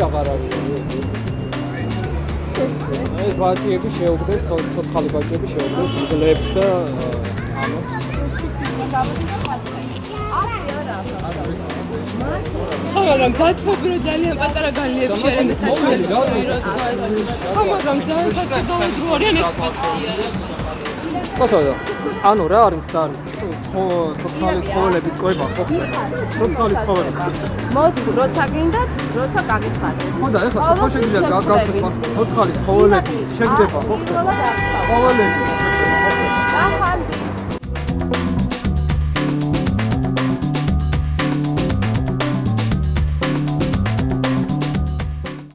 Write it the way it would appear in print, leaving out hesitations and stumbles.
აღარ არის. ეს ბაჭიები შეუგდეს, ცოცხალი ბაჭიები შეუგდეს გლებს და ანუ ხო, მაგრამ გათხოვები რომ ძალიან პატარა განლიებში არიან საჭმელი. ხო, მაგრამ ძალიან საწოდაოდ რო არიან ექსპექტია. გასადა. ანუ რა არის და ცოცხალი ცხოველები წყვება ხო? ცოცხალი ცხოველები. მოდი, როცა გინდათ, როცა გაგიცხადეთ. ხო და ეხლა ხო შეიძლება გავცეთ ცოცხალი ცხოველები შეგდება ხო? ცხოველები